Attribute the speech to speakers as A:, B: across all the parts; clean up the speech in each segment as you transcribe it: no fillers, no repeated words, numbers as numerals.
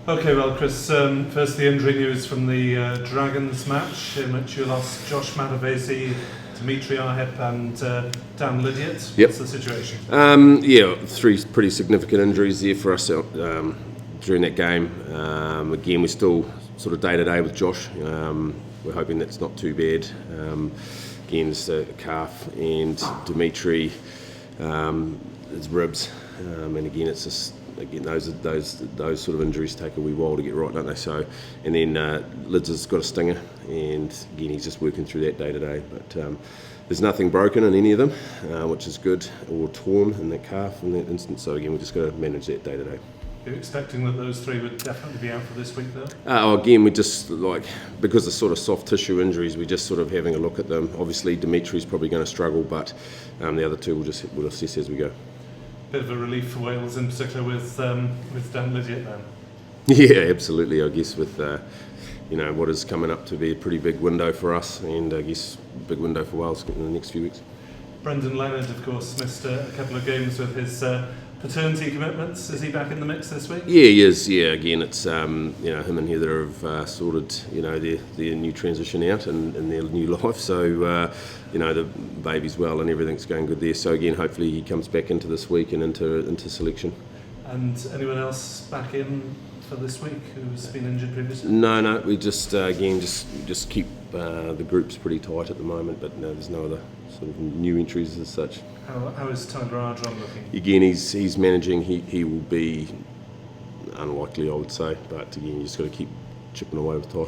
A: Okay, well, Chris, first the injury news from the Dragons match, in which you lost Josh Matavesi, Dimitri Arhep and Dan Lydiot.
B: Yep.
A: What's the situation?
B: Yeah, three pretty significant injuries there for us during that game. Again, we're still sort of day-to-day with Josh. We're hoping that's not too bad. Again, it's a calf, and Dimitri, his ribs. And again, it's just... Again, those sort of injuries take a wee while to get right, don't they? So, and then Lids has got a stinger, and again he's just working through that day to day. But there's nothing broken in any of them, which is good, or torn in that calf in that instance. So again, we've just got to manage that day to day.
A: You're expecting that those three would definitely be out for this week, though?
B: Again, we just because of sort of soft tissue injuries, we're just sort of having a look at them. Obviously, Dimitri's probably going to struggle, but the other two we'll assess as we go.
A: Bit of a relief for Wales, in particular with Dan Lydiot then.
B: Yeah, absolutely. I guess with what is coming up to be a pretty big window for us, and I guess a big window for Wales in the next few weeks.
A: Brendan Leonard, of course, missed a couple of games with his paternity commitments. Is he back in the mix this week?
B: Yeah, he is. Yeah, again, it's him and Heather have sorted their new transition out and their new life. So the baby's well and everything's going good there. So again, hopefully he comes back into this week and into selection.
A: And anyone else back in for this week who's been injured previously?
B: No. We just keep the groups pretty tight at the moment. But no, there's no other sort of new entries as such.
A: How is Tyler Ardron looking?
B: Again, he's managing. He will be unlikely, I would say. But again, you just got to keep chipping away with Ty.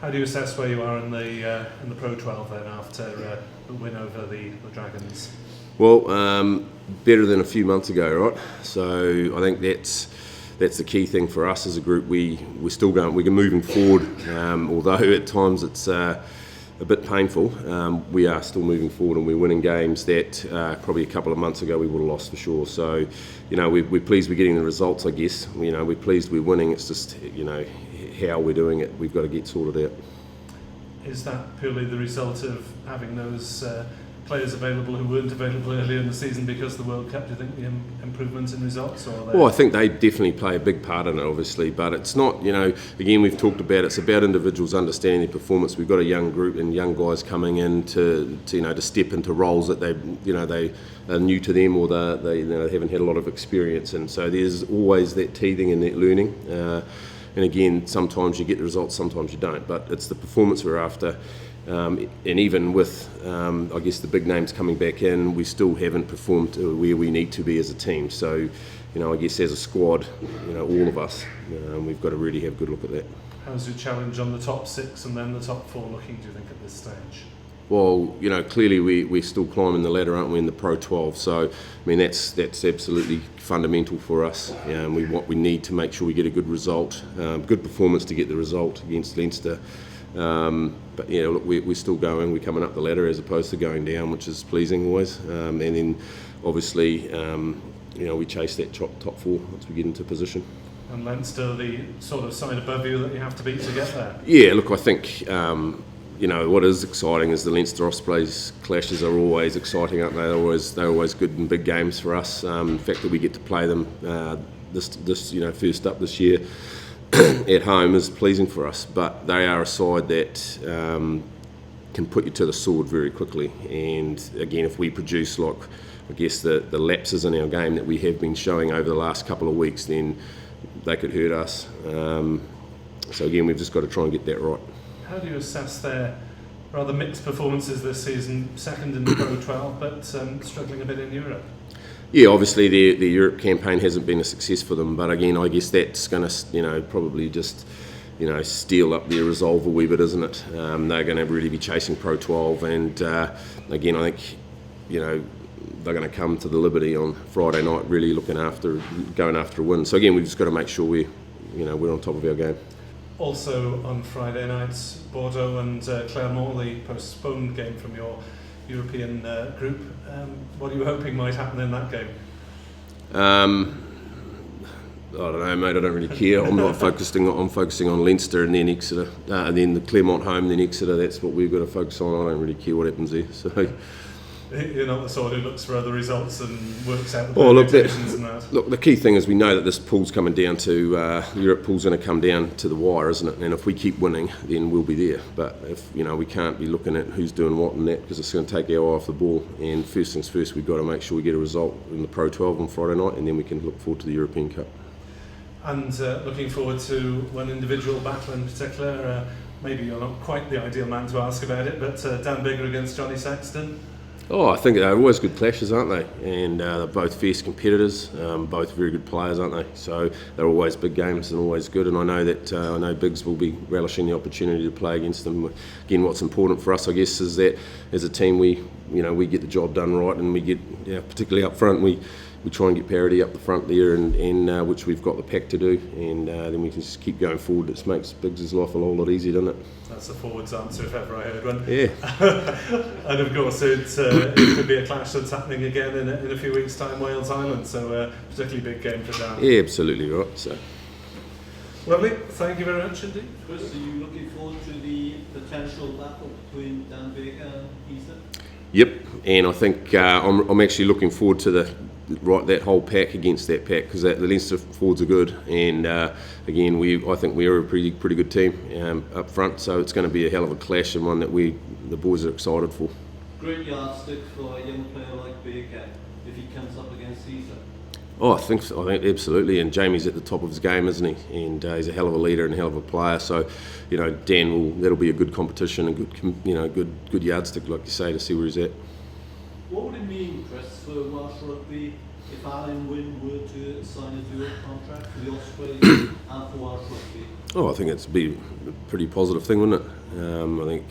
A: How do you assess where you are in the Pro 12 then after the win over the Dragons?
B: Well, better than a few months ago, right? So I think that's the key thing for us as a group. We're still going. We're moving forward, although at times it's a bit painful. We are still moving forward, and we're winning games that probably a couple of months ago we would have lost for sure. So, we're pleased we're getting the results. I guess we're pleased we're winning. It's just how we're doing it. We've got to get sorted out. Is
A: that purely the result of having those players available who weren't available earlier in the season because of the World Cup? Do you think the improvements in results? Well,
B: I think they definitely play a big part in it, obviously, but it's not, again, we've talked about it's about individuals understanding their performance. We've got a young group and young guys coming in to step into roles that they are new to them, or they haven't had a lot of experience in. So there's always that teething and that learning. And again, sometimes you get the results, sometimes you don't, but it's the performance we're after. And even with, I guess, the big names coming back in, we still haven't performed to where we need to be as a team. So, I guess as a squad, all of us, we've got to really have a good look at that.
A: How's your challenge on the top six and then the top four looking, do you think, at this stage?
B: Well, clearly we're still climbing the ladder, aren't we, in the Pro 12? So, that's absolutely fundamental for us. We need to make sure we get a good result, good performance to get the result against Leinster. But look, we're still going. We're coming up the ladder as opposed to going down, which is pleasing always. And then, obviously, we chase that top four once we get into position.
A: And Leinster, the sort of side above you that you have to beat to get there.
B: Yeah, look, I think. What is exciting is the Leinster Ospreys clashes are always exciting, aren't they? They're always good and big games for us. The fact that we get to play them this first up this year at home is pleasing for us. But they are a side that can put you to the sword very quickly. And again, if we produce the lapses in our game that we have been showing over the last couple of weeks, then they could hurt us. So again, we've just got to try and get that right.
A: How do you assess their rather mixed performances this season? Second in the Pro 12, but struggling a bit in Europe.
B: Yeah, obviously the Europe campaign hasn't been a success for them, but again, I guess that's going to, probably just, steel up their resolve a wee bit, isn't it? They're going to really be chasing Pro 12, and again, I think, they're going to come to the Liberty on Friday night, really going after a win. So again, we've just got to make sure we're on top of our game.
A: Also on Friday night, Bordeaux and Clermont, the postponed game from your European group. What are you hoping might happen in that game?
B: I don't know, mate. I don't really care. I'm focusing on Leinster and then Exeter, and then the Clermont home, then Exeter. That's what we've got to focus on. I don't really care what happens there. So
A: you're not the sort who looks for other results and works out the
B: Oh, look,
A: permutations and that.
B: Look, the key thing is we know that this pool's coming down to Europe pool's going to come down to the wire, isn't it? And if we keep winning, then we'll be there. But if we can't be looking at who's doing what and that, because it's going to take our eye off the ball. And first things first, we've got to make sure we get a result in the Pro 12 on Friday night, and then we can look forward to the European Cup.
A: And looking forward to one individual battle in particular. Maybe you're not quite the ideal man to ask about it, but Dan Bigger against Johnny Saxton.
B: Oh, I think they're always good clashes, aren't they? And they're both fierce competitors, both very good players, aren't they? So they're always big games and always good. And I know that Biggs will be relishing the opportunity to play against them. Again, what's important for us, I guess, is that as a team we get the job done right, and we get particularly up front we try and get parity up the front there, and which we've got the pack to do, and then we can just keep going forward. It makes Biggs' life a whole lot easier, doesn't it?
A: That's the forwards answer if ever I heard one.
B: Yeah.
A: And of course it could be a clash that's happening again in a few weeks' time, Wales Island, so particularly big game for Dan.
B: Yeah, absolutely right. So.
A: Lovely, thank you very much indeed.
C: Chris, are you looking forward to the potential battle between Dan Baker and Ethan?
B: Yep, and I think I'm actually looking forward to that whole pack against that pack, because the Leinster forwards are good, and again I think we are a pretty good team up front, so it's going to be a hell of a clash, and one that the boys are excited for.
C: Great yardstick for a young player like Baker if he comes up against Ethan.
B: Oh, I think absolutely, and Jamie's at the top of his game, isn't he? And he's a hell of a leader and a hell of a player. So, Dan that'll be a good competition, a good yardstick, like you say, to see where he's at.
C: What would it mean, Chris, for Welsh rugby if Alan Wynne were to sign a dual contract for the Ospreys and for Welsh rugby?
B: Oh, I think it'd be a pretty positive thing, wouldn't it? I think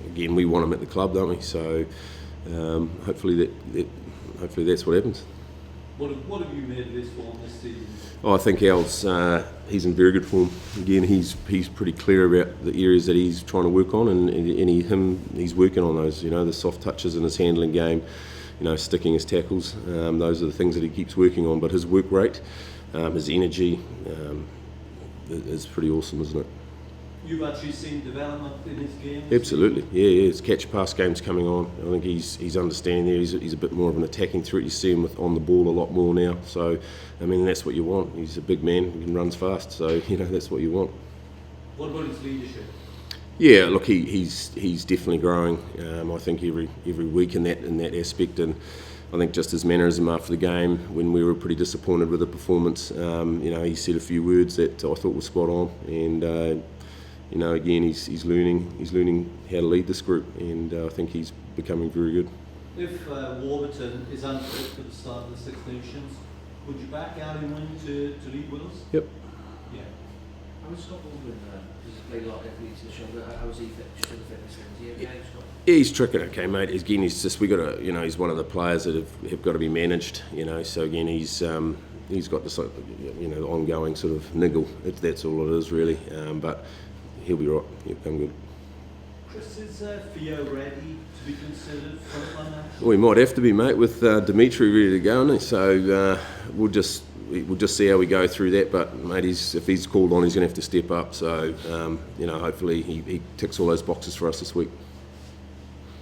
B: again we want him at the club, don't we? So hopefully that's what happens.
C: What have you made of his form this season?
B: Oh, I think Al's he's in very good form. Again, he's pretty clear about the areas that he's trying to work on, and he's working on those. The soft touches in his handling game, sticking his tackles. Those are the things that he keeps working on. But his work rate, his energy, is pretty awesome, isn't it?
C: You've actually seen development in his game?
B: Absolutely, yeah. His catch pass game's coming on. I think he's understanding there. He's a bit more of an attacking threat. You see him on the ball a lot more now. So, that's what you want. He's a big man. He runs fast. So, that's what you want.
C: What about his leadership?
B: Yeah, look, he's definitely growing. I think every week in that aspect, and I think just his mannerism after the game, when we were pretty disappointed with the performance, he said a few words that I thought were spot on, and. Again, he's learning how to lead this group, and I think he's becoming very good.
C: If Warburton is unfit for the start of the Six Nations, would you back Alan Wynne to lead Wales?
B: Yep.
C: Yeah.
D: How was Scott Baldwin? Does he play a lot of athletes in the show? How was he fit? Just for the fitness things? Is he okay, Scott?
B: Yeah, he's tricking okay, mate. Again, he's one of the players that have got to be managed. So again, he's got this ongoing sort of niggle. That's all it is really. But he'll be right. He'll come good.
C: Chris, is Theo ready to be considered frontline?
B: Well, he might have to be, mate, with Dimitri ready to go, isn't he? So we'll just see how we go through that. But mate, if he's called on, he's going to have to step up. So hopefully he ticks all those boxes for us this week.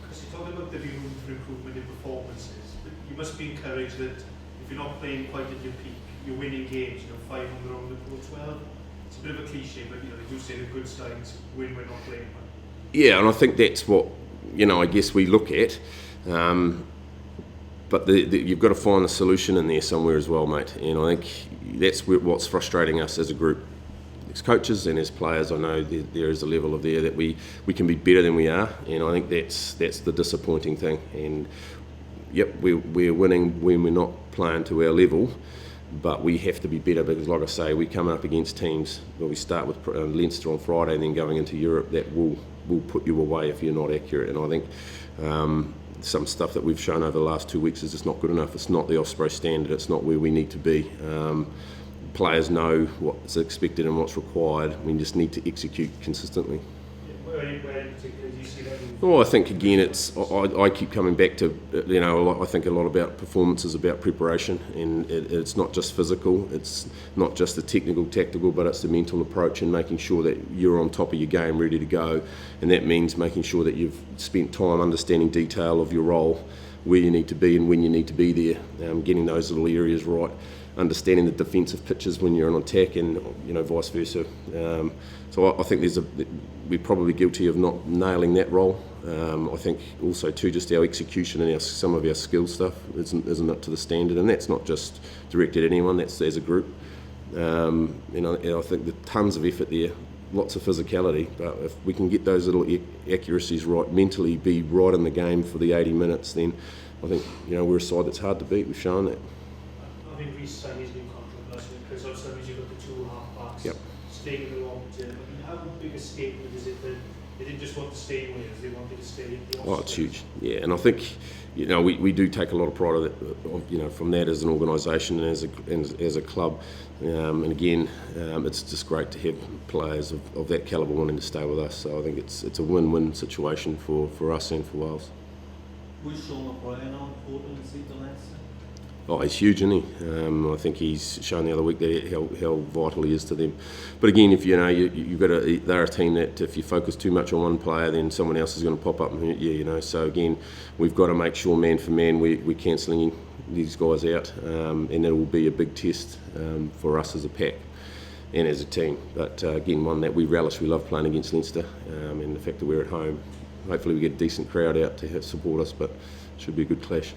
E: Chris, you talk about the room for improvement in performances, but you must be encouraged that if you're not playing quite at your peak, you're winning games. 5 on the road at Pro 12. It's a bit of a cliche, but they do say the good signs when we're not playing well. Yeah,
B: and I think that's what I guess we look at. But you've got to find the solution in there somewhere as well, mate. And I think that's what's frustrating us as a group, as coaches and as players. I know there is a level of there that we can be better than we are, and I think that's the disappointing thing. And yep, we're winning when we're not playing to our level. But we have to be better because, like I say, we're coming up against teams where we start with Leinster on Friday and then going into Europe that will put you away if you're not accurate. And I think some stuff that we've shown over the last 2 weeks is just not good enough. It's not the Osprey standard. It's not where we need to be. Players know what's expected and what's required. We just need to execute consistently.
E: Where in particular do you see that?
B: Oh, I think again, I keep coming back to I think a lot about performance is about preparation, and it's not just physical, it's not just the technical, tactical, but it's the mental approach and making sure that you're on top of your game, ready to go, and that means making sure that you've spent time understanding detail of your role, where you need to be and when you need to be there, getting those little areas right, understanding the defensive pitches when you're on attack, and vice versa. So I think we're probably guilty of not nailing that role. I think also too, just our execution and some of our skill stuff isn't up to the standard, and that's not just directed at anyone. That's as a group. I think there's tons of effort there, lots of physicality, but if we can get those little accuracies right, mentally be right in the game for the 80 minutes, then I think we're a side that's hard to beat. We've shown that.
E: I think Reece signing's been controversial because obviously you've got the two half-backs
B: Yep.
E: staying in the long term. I mean, how big a statement is it that they didn't just want to stay in Wales, they wanted to stay in the Ospreys?
B: Oh, it's huge. Yeah, and I think we do take a lot of pride of that, from that as an organisation and as a club. And again, it's just great to have players of that calibre wanting to stay with us. So I think it's a win-win situation for us and for Wales.
C: Was Sean O'Brien on Portland and see the Leinster?
B: Oh, he's huge, isn't he? I think he's shown the other week that how vital he is to them. But again, if you've got they're a team that if you focus too much on one player, then someone else is going to pop up and hurt you. So again, we've got to make sure man for man we're cancelling these guys out, and it will be a big test for us as a pack and as a team. But again, one that we relish. We love playing against Leinster, and the fact that we're at home. Hopefully, we get a decent crowd out to support us, but it should be a good clash.